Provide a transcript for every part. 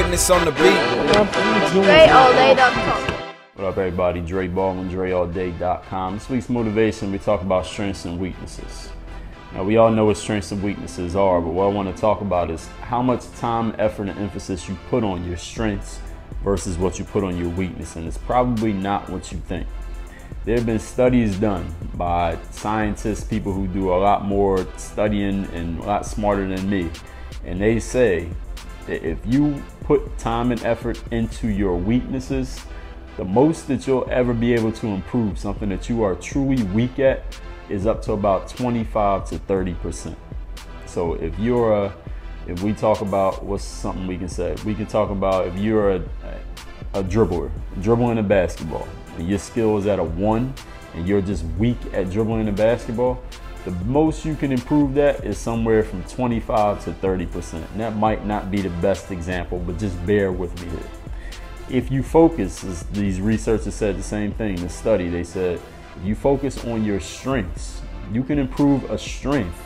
witness on the beat. DreAllDay.com. What up, everybody? Dre Baldwin, DreAllDay.com. This week's motivation, we talk about strengths and weaknesses. Now, we all know what strengths and weaknesses are, but what I want to talk about is how much time, effort, and emphasis you put on your strengths versus what you put on your weakness, and it's probably not what you think. There have been studies done by scientists, people who do a lot more studying and a lot smarter than me, and they say that if you put time and effort into your weaknesses, the most that you'll ever be able to improve something that you are truly weak at is up to about 25 to 30%. So if we talk about, what's something we can say? We can talk about if you're a dribbler, dribbling a basketball, and your skill is at a 1, and you're just weak at dribbling a basketball, the most you can improve that is somewhere from 25 to 30%. And that might not be the best example, but just bear with me here. If you focus, as these researchers said the same thing in the study, they said, if you focus on your strengths, you can improve a strength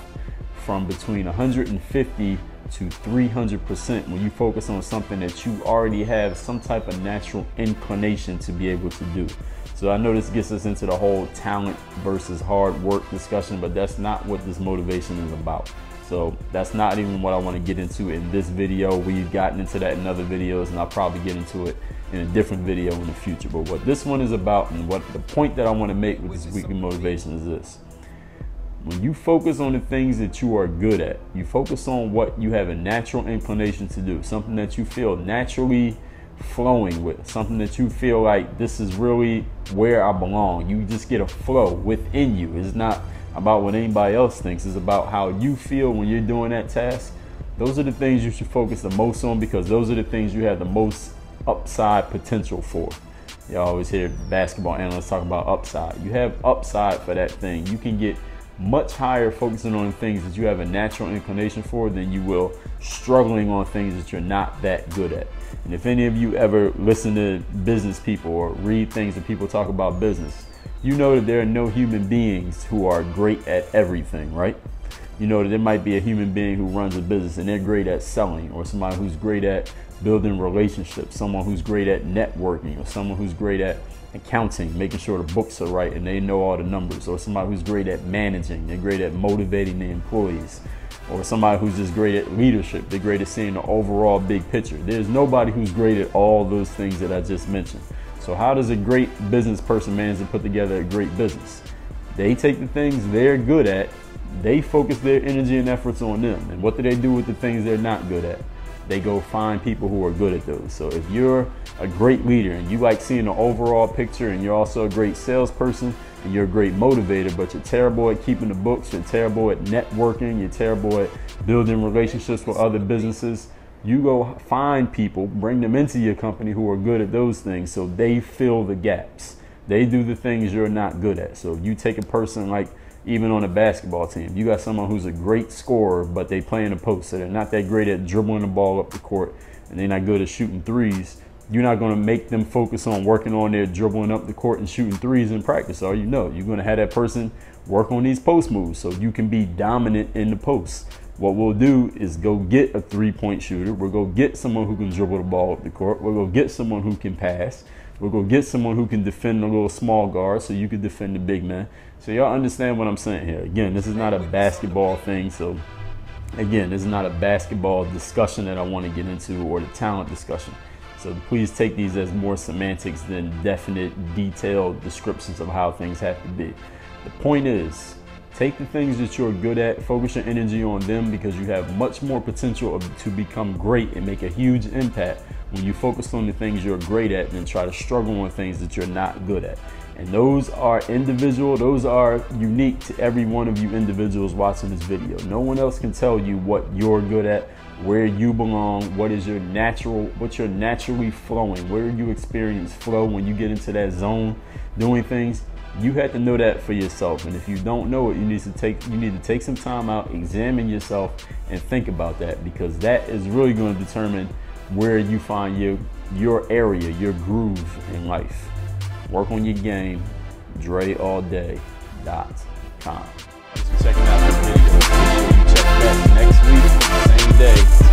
from between 150 to 300% when you focus on something that you already have some type of natural inclination to be able to do. So I know this gets us into the whole talent versus hard work discussion, but that's not what this motivation is about. So that's not even what I want to get into in this video. We've gotten into that in other videos, and I'll probably get into it in a different video in the future. But what this one is about, and what the point that I want to make with this weekly motivation is this. When you focus on the things that you are good at, you focus on what you have a natural inclination to do, something that you feel naturally flowing with, something that you feel like this is really where I belong. You just get a flow within you. It's not about what anybody else thinks. It's about how you feel when you're doing that task. Those are the things you should focus the most on, because those are the things you have the most upside potential for. You always hear basketball analysts talk about upside. You have upside for that thing. You can get much higher focusing on things that you have a natural inclination for than you will struggling on things that you're not that good at. And if any of you ever listen to business people or read things that people talk about business, you know that there are no human beings who are great at everything, right? You know that there might be a human being who runs a business and they're great at selling, or somebody who's great at building relationships, someone who's great at networking, or someone who's great at accounting, making sure the books are right and they know all the numbers, or somebody who's great at managing, they're great at motivating the employees, or somebody who's just great at leadership, they're great at seeing the overall big picture. There's nobody who's great at all those things that I just mentioned. So how does a great business person manage to put together a great business? They take the things they're good at, they focus their energy and efforts on them. And what do they do with the things they're not good at? They go find people who are good at those. So if you're a great leader and you like seeing the overall picture, and you're also a great salesperson and you're a great motivator, but you're terrible at keeping the books, you're terrible at networking, you're terrible at building relationships with other businesses, you go find people, bring them into your company who are good at those things, so they fill the gaps. They do the things you're not good at. So if you take a person like, even on a basketball team, you got someone who's a great scorer, but they play in the post, so they're not that great at dribbling the ball up the court, and they're not good at shooting threes. You're not going to make them focus on working on their dribbling up the court and shooting threes in practice. All you know, you're going to have that person work on these post moves so you can be dominant in the post. What we'll do is go get a three-point shooter. We'll go get someone who can dribble the ball up the court. We'll go get someone who can pass. We'll go get someone who can defend the little small guard so you can defend the big man. So y'all understand what I'm saying here. Again, this is not a basketball thing. So again, this is not a basketball discussion that I want to get into, or the talent discussion. So please take these as more semantics than definite, detailed descriptions of how things have to be. The point is, take the things that you're good at, focus your energy on them, because you have much more potential to become great and make a huge impact when you focus on the things you're great at than try to struggle on things that you're not good at. And those are individual, those are unique to every one of you individuals watching this video. No one else can tell you what you're good at, where you belong, what's your naturally flowing, where you experience flow when you get into that zone doing things. You have to know that for yourself. And if you don't know it, you need to take some time out, examine yourself, and think about that, because that is really going to determine where you find your area, your groove in life. Work on your game. DreAllDay.com. Thanks for checking out this video. Make sure you check back next week, same day.